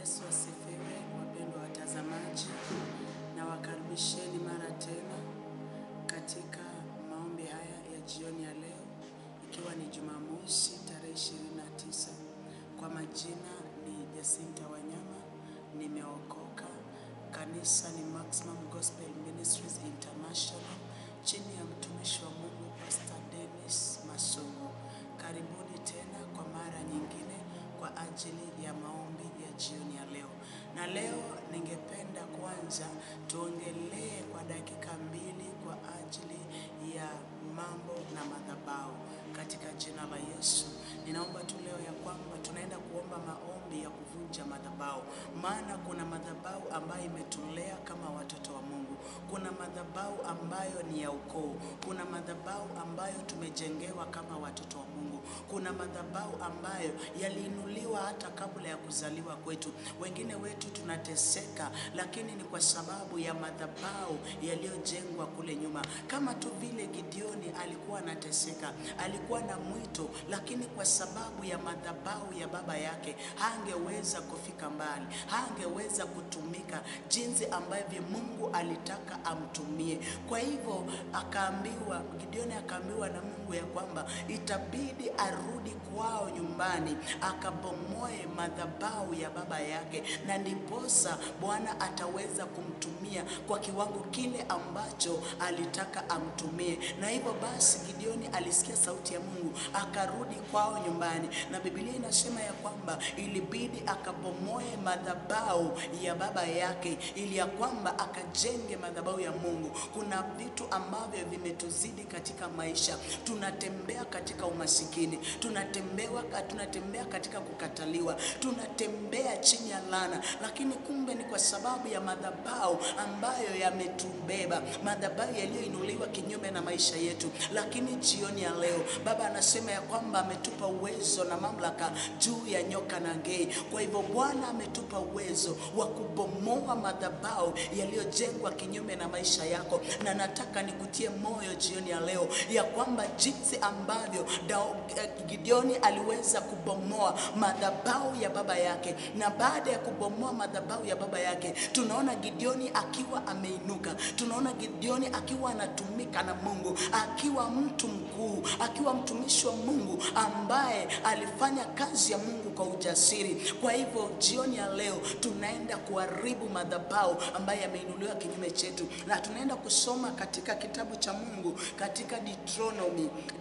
Yesu asifiwe, wapendwa watazamaji, na wakaribisheni mara tena katika maombi haya ya jioni ya leo, ikiwa ni Jumamosi tarehe 29. Kwa majina ni Jacinta Wanyama, nimeokoka. Kanisa ni Maximum Gospel Ministries International chini ya mtumishi wa Mungu Pastor Dennis Masungu. Karibuni tena kwa mara nyingine kwa ajili ya maombi ya jioni ya leo. Na leo ningependa kwanza tuongelee kwa dakika 2 kwa ajili ya mambo na madhabahu. Katika jina la Yesu, ninaomba tu leo ya kwamba tunaenda kuomba maombi ya kuvunja madhabahu. Maana kuna madhabahu ambayo imetulea kama watoto wa Mungu. Kuna madhabahu ambayo ni ya ukoo. Kuna madhabahu ambayo tumejengewa kama watoto wa Mungu. Kuna madhabahu ambayo yaliinuliwa hata kabla ya kuzaliwa kwetu. Wengine wetu tunateseka, lakini ni kwa sababu ya madhabahu yaliyojengwa kule nyuma. Kama tu vile Gideoni alikuwa anateseka, alikuwa na mwito, lakini kwa sababu ya madhabahu ya baba yake hangeweza kufika mbali, hangeweza kutumika jinsi ambavyo Mungu alitaka amtumie. Kwa hivyo Gideoni akaambiwa na Mungu ya kwamba itabidi arudi kwao nyumbani akabomoe madhabahu ya baba yake, na ndiposa Bwana ataweza kumtumia kwa kiwango kile ambacho alitaka amtumie. Na hivyo basi Gideoni alisikia sauti ya Mungu, akarudi kwao nyumbani, na Biblia inasema ya kwamba ilibidi akabomoe madhabahu ya baba yake ili ya kwamba akajenge madhabahu ya Mungu. Kuna vitu ambavyo vimetuzidi katika maisha. Tunatembea katika umasikini, tunatembea katika kukataliwa, tunatembea chini ya laana, lakini kumbe ni kwa sababu ya madhabahu ambayo yametubeba, madhabahu yaliyoinuliwa kinyume na maisha yetu. Lakini jioni ya leo Baba anasema ya kwamba ametupa uwezo na mamlaka juu ya nyoka na ngei. Kwa hivyo Bwana ametupa uwezo wa kubomoa madhabahu yaliyojengwa kinyume na maisha yako, na nataka nikutie moyo jioni ya leo ya kwamba jinsi ambavyo Gideoni aliweza kubomoa madhabahu ya baba yake, na baada ya kubomoa madhabahu ya baba yake tunaona Gideoni akiwa ameinuka, tunaona Gideoni akiwa anatumika na Mungu, akiwa mtu mkuu, akiwa mtumishi wa Mungu ambaye alifanya kazi ya Mungu kwa ujasiri. Kwa hivyo jioni ya leo tunaenda kuharibu madhabahu ambayo yameinuliwa kinyume chetu, na tunaenda kusoma katika kitabu cha Mungu katika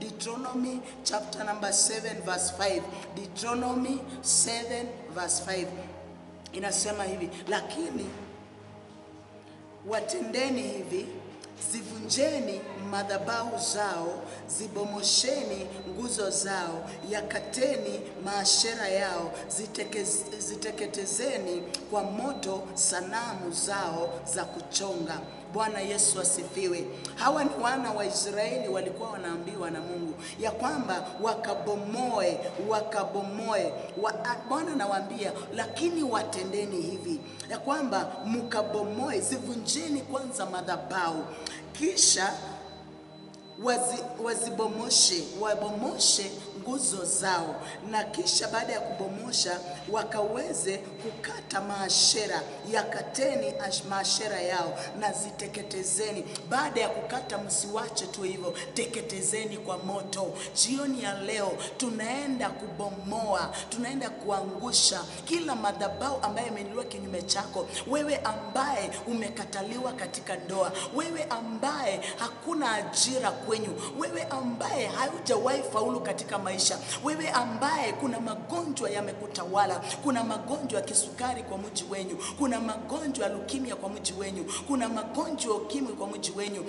Deuteronomy chapter number 7 verse 5. Deuteronomy 7 verse 5 inasema hivi: lakini watendeni hivi, zivunjeni madhabahu zao, zibomosheni nguzo zao, yakateni maashera yao, ziteketezeni kwa moto sanamu zao za kuchonga. Bwana Yesu asifiwe. Hawa ni wana wa Israeli walikuwa wanaambiwa na Mungu ya kwamba wakabomoe. Bwana anawaambia lakini watendeni hivi, ya kwamba mkabomoe, zivunjeni kwanza madhabahu, kisha wabomoshe nguzo zao, na kisha baada ya kubomosha wakaweze kukata maashera, yakateni maashera yao na ziteketezeni. Baada ya kukata, msiwache tu hivyo, teketezeni kwa moto. Jioni ya leo tunaenda kubomoa, tunaenda kuangusha kila madhabahu ambaye imeinuliwa kinyume chako. Wewe ambaye umekataliwa katika ndoa, wewe ambaye hakuna ajira kwenyu, wewe ambaye haujawahi faulu katika maisha, wewe ambaye kuna magonjwa yamekutawala, kuna magonjwa ya kisukari kwa mji wenyu, kuna magonjwa ya leukemia kwa mji wenyu, kuna magonjwa ya ukimwi kwa mji wenyu.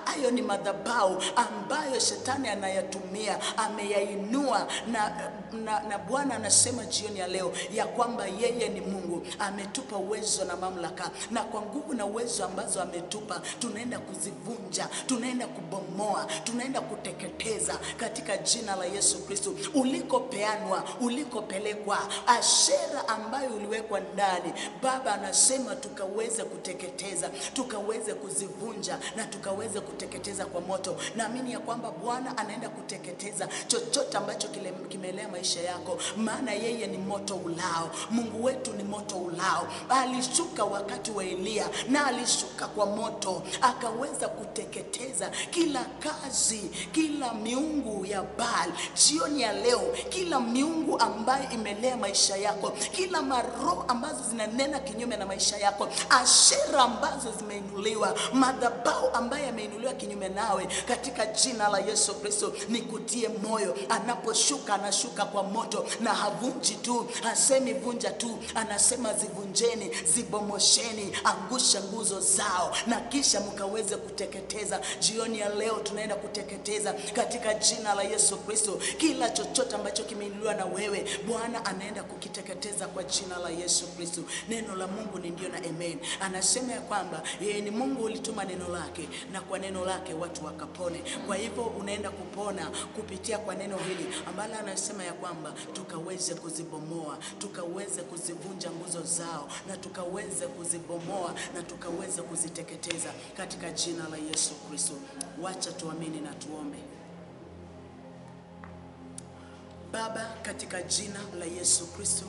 Hayo ni madhabahu ambayo shetani anayatumia, ameyainua, na Bwana anasema jioni ya leo ya kwamba yeye ni Mungu, ametupa uwezo na mamlaka, na kwa nguvu na uwezo ambazo ametupa tunaenda kuzivunja, tunaenda kubomoa kubomoa, tunaenda kuteketeza katika jina la Yesu Kristo. Ulikopeanwa, ulikopelekwa, ashera ambayo uliwekwa ndani, Baba anasema tukaweze kuteketeza, tukaweze kuzivunja na tukaweze kuteketeza kwa moto. Naamini ya kwamba Bwana anaenda kuteketeza chochote ambacho kimelea maisha yako, maana yeye ni moto ulao. Mungu wetu ni moto ulao. Alishuka wakati wa Elia na alishuka kwa moto, akaweza kuteketeza kila kazi, kila miungu ya Baal. Jioni ya leo, kila miungu ambayo imelea maisha yako, kila maroho ambazo zinanena kinyume na maisha yako, ashera ambazo zimeinuliwa, madhabahu ambayo yameinuliwa kinyume nawe, katika jina la Yesu Kristo nikutie moyo. Anaposhuka, anashuka kwa moto, na havunji tu, hasemi vunja tu, anasema zivunjeni, zibomosheni, angusha nguzo zao na kisha mkaweze kuteketeza. Jioni ya leo tunaenda kuteketeza katika jina la Yesu Kristo. Kila chochote ambacho kimeinuliwa na wewe, Bwana anaenda kukiteketeza kwa jina la Yesu Kristo. Neno la Mungu ni ndio na amen. Anasema ya kwamba yeye ni Mungu, ulituma neno lake na kwa neno lake watu wakapone. Kwa hivyo unaenda kupona kupitia kwa neno hili ambalo anasema ya kwamba tukaweze kuzibomoa, tukaweze kuzivunja nguzo zao, na tukaweze kuzibomoa na tukaweze kuziteketeza katika jina la Yesu Kristo. Wacha tuamini na tuombe. Baba, katika jina la Yesu Kristo,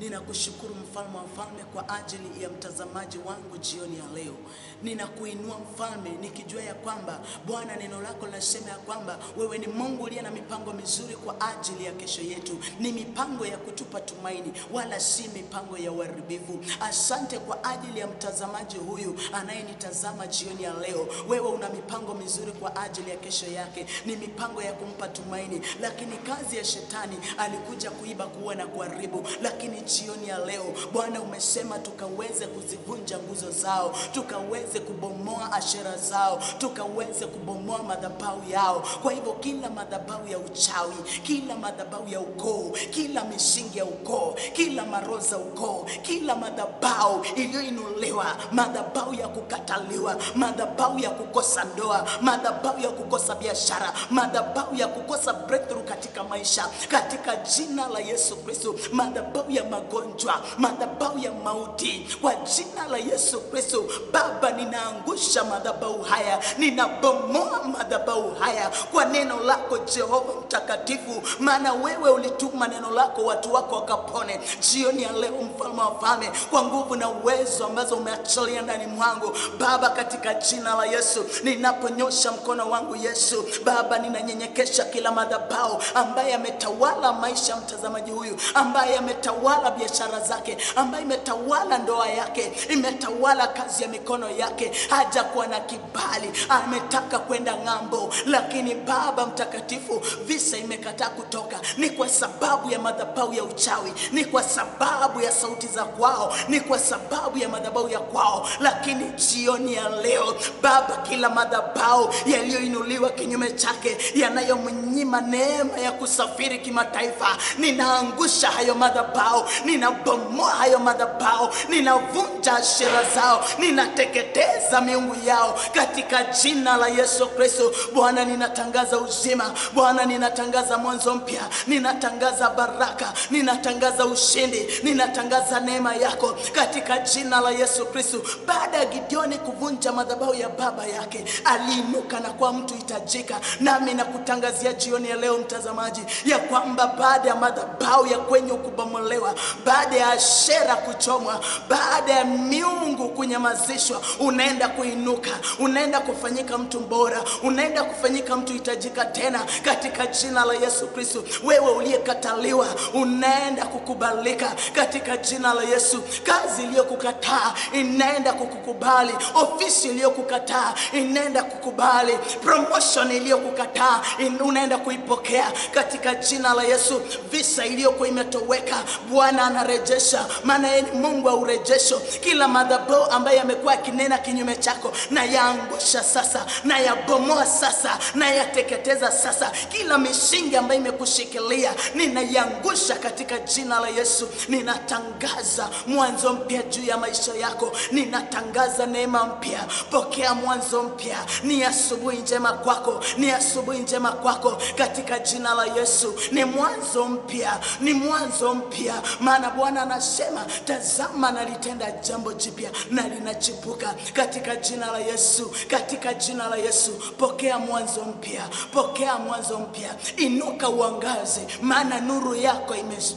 ninakushukuru mfalme wa falme kwa ajili ya mtazamaji wangu jioni ya leo. Ninakuinua mfalme, nikijua ya kwamba Bwana neno lako linasema ya kwamba wewe ni Mungu uliye na mipango mizuri kwa ajili ya kesho yetu. Ni mipango ya kutupa tumaini, wala si mipango ya uharibifu. Asante kwa ajili ya mtazamaji huyu anayenitazama jioni ya leo. Wewe una mipango mizuri kwa ajili ya kesho yake, ni mipango ya kumpa tumaini. Lakini kazi ya shetani alikuja kuiba, kuua na kuharibu. Lakini jioni ya leo Bwana umesema tukaweze kuzivunja nguzo zao, tukaweze kubomoa ashera zao, tukaweze kubomoa madhabahu yao. Kwa hivyo kila madhabahu ya uchawi, kila madhabahu ya ukoo, kila misingi ya ukoo, kila maroza ukoo, kila madhabahu iliyoinuliwa, madhabahu ya kukataliwa, madhabahu ya kukosa ndoa, madhabahu ya kukosa biashara, madhabahu ya kukosa breakthrough katika maisha, katika jina la Yesu Kristo, madhabahu ya magonjwa, madhabahu ya mauti, kwa jina la Yesu Kristo, Baba ninaangusha madhabahu haya, ninabomoa madhabahu haya kwa neno lako Jehova mtakatifu, maana wewe ulituma neno lako watu wako wakapone. Jioni ya leo mfalme wa falme, kwa nguvu na uwezo ambazo umeachilia ndani mwangu Baba, katika jina la Yesu, ninaponyosha mkono wangu Yesu Baba, ninanyenyekesha kila madhabahu ambaye ametawala maisha mtazamaji huyu, ambaye ametawala biashara zake, ambaye imetawala ndoa yake, imetawala kazi ya mikono yake, hajakuwa na kibali, ametaka kwenda ng'ambo, lakini Baba mtakatifu visa imekataa kutoka. Ni kwa sababu ya madhabahu ya uchawi, ni kwa sababu ya sauti za kwao, ni kwa sababu ya madhabahu ya kwao. Lakini jioni ya leo Baba, kila madhabahu yaliyoinuliwa kinyume chake, yanayomnyima neema ya kusafiri kimataifa, ninaangusha hayo madhabahu, ninabomoa hayo madhabahu, ninavunja ashera zao, ninateketeza miungu yao katika jina la Yesu Kristo. Bwana ninatangaza uzima, Bwana ninatangaza mwanzo mpya, ninatangaza baraka, ninatangaza ushindi, ninatangaza neema yako katika jina la Yesu Kristo. Baada ya Gideoni kuvunja madhabahu ya baba yake, aliinuka na kwa mtu hitajika. Nami nakutangazia jioni ya leo mtazamaji, ya kwamba baada ya madhabahu ya kwenye kubomolewa, baada ya ashera kuchomwa, baada ya miungu kunyamazishwa, unaenda kuinuka, unaenda kufanyika mtu bora, unaenda kufanyika mtu hitajika tena katika jina la Yesu Kristo. Wewe uliyekataliwa unaenda kukubalika katika jina la Yesu. Kazi iliyokukataa inaenda kukukubali, ofisi iliyokukataa inaenda kukubali, promotion iliyokukataa unaenda kuipokea katika jina la Yesu. Visa iliyokuwa imetoweka Bwana Bwana anarejesha, maana yeye ni Mungu wa urejesho. Kila madhabahu ambaye amekuwa akinena kinyume chako, na yaangusha sasa, na yabomoa sasa, na yateketeza sasa. Kila mishingi ambayo imekushikilia ninaiangusha katika jina la Yesu. Ninatangaza mwanzo mpya juu ya maisha yako. Ninatangaza neema mpya. Pokea mwanzo mpya. Ni asubuhi njema kwako, ni asubuhi njema kwako katika jina la Yesu. Ni mwanzo mpya, ni mwanzo mpya, maana Bwana anasema tazama nalitenda jambo jipya na linachipuka katika jina la Yesu, katika jina la Yesu. Pokea mwanzo mpya, pokea mwanzo mpya. Inuka uangaze, maana nuru yako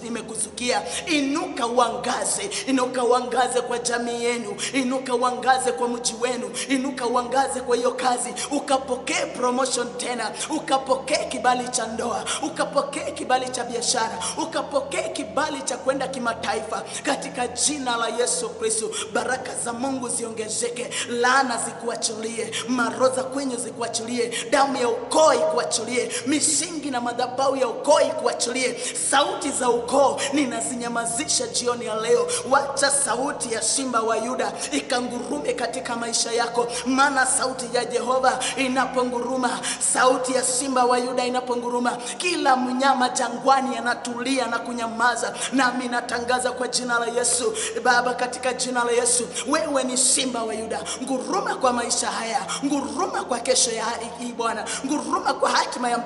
imekuzukia. Inuka uangaze, inuka uangaze kwa jamii yenu, inuka uangaze kwa mji wenu, inuka uangaze kwa hiyo kazi. Ukapokee promotion tena, ukapokee kibali cha ndoa, ukapokee kibali cha biashara, ukapokee kibali cha kwenda kimataifa katika jina la Yesu Kristo. Baraka za Mungu ziongezeke, laana zikuachilie, maroza kwenye zikuachilie, damu ya ukoo ikuachilie, misingi na madhabahu ya ukoo ikuachilie. Sauti za ukoo ninazinyamazisha jioni ya leo. Wacha sauti ya simba wa Yuda ikangurume katika maisha yako, maana sauti ya Jehova inaponguruma, sauti ya simba wa Yuda inaponguruma, kila mnyama jangwani anatulia na kunyamaza. Nami natangaza kwa jina la Yesu, Baba, katika jina la Yesu, wewe ni simba wa Yuda. Nguruma kwa maisha haya, nguruma kwa kesho ya hii Bwana, nguruma kwa hatima ya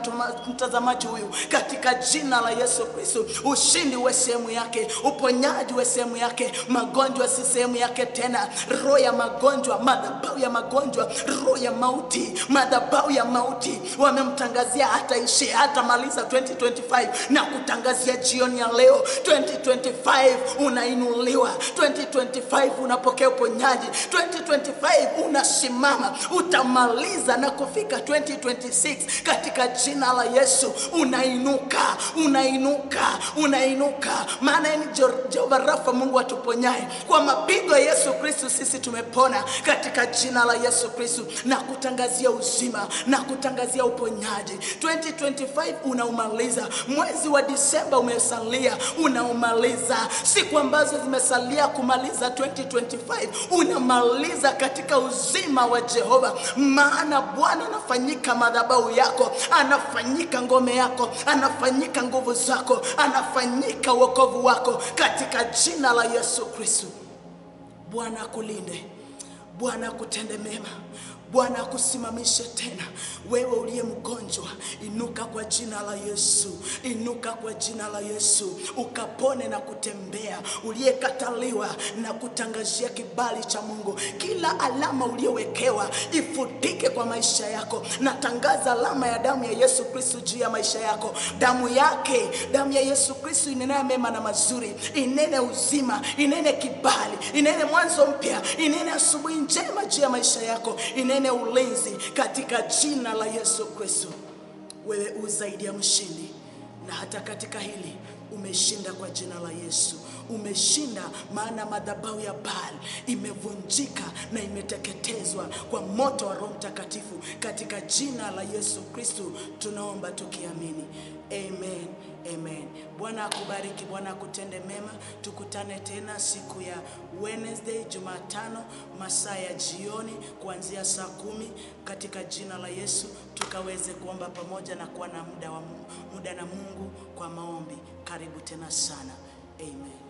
mtazamaji huyu katika jina la Yesu Kristo. Ushindi uwe sehemu yake, uponyaji uwe sehemu yake, magonjwa si sehemu yake tena. Roho ya magonjwa, madhabahu ya magonjwa, roho ya mauti, madhabahu ya mauti, wamemtangazia hata ishi, hata maliza 2025, na kutangazia jioni ya leo 2025 unainuliwa, 2025 unapokea uponyaji, 2025 unasimama, utamaliza na kufika 2026 katika jina la Yesu. Unainuka, unainuka, unainuka, maana ni Jehova Rafa, Mungu atuponyaye. Kwa mapigo ya Yesu Kristo sisi tumepona katika jina la Yesu Kristo, na kutangazia uzima, na kutangazia uponyaji. 2025 unaumaliza, mwezi wa Disemba umesalia, unaumaliza. Siku ambazo zimesalia kumaliza 2025 unamaliza katika uzima wa Jehova, maana Bwana anafanyika madhabahu yako, anafanyika ngome yako, anafanyika nguvu zako, anafanyika wokovu wako katika jina la Yesu Kristo. Bwana akulinde, Bwana akutende mema, Bwana akusimamishe tena. Wewe uliye mgonjwa, inuka kwa jina la Yesu, inuka kwa jina la Yesu, ukapone na kutembea. Uliyekataliwa na kutangazia kibali cha Mungu. Kila alama uliyowekewa ifutike kwa maisha yako. Natangaza alama ya damu ya Yesu Kristo juu ya maisha yako. Damu yake, damu ya Yesu Kristo inene mema na mazuri, inene uzima, inene kibali, inene mwanzo mpya, inene asubuhi njema juu ya maisha yako, inene ulinzi katika jina la Yesu Kristo. Wewe uzaidi ya mshindi, na hata katika hili umeshinda kwa jina la Yesu. Umeshinda, maana madhabahu ya Baal imevunjika na imeteketezwa kwa moto wa Roho Mtakatifu katika jina la Yesu Kristo. Tunaomba tukiamini. Amen. Amen. Bwana akubariki, Bwana akutende mema. Tukutane tena siku ya Wednesday, Jumatano, masaa ya jioni kuanzia saa 10 katika jina la Yesu, tukaweze kuomba pamoja na kuwa na muda na Mungu kwa maombi. Karibu tena sana. Amen.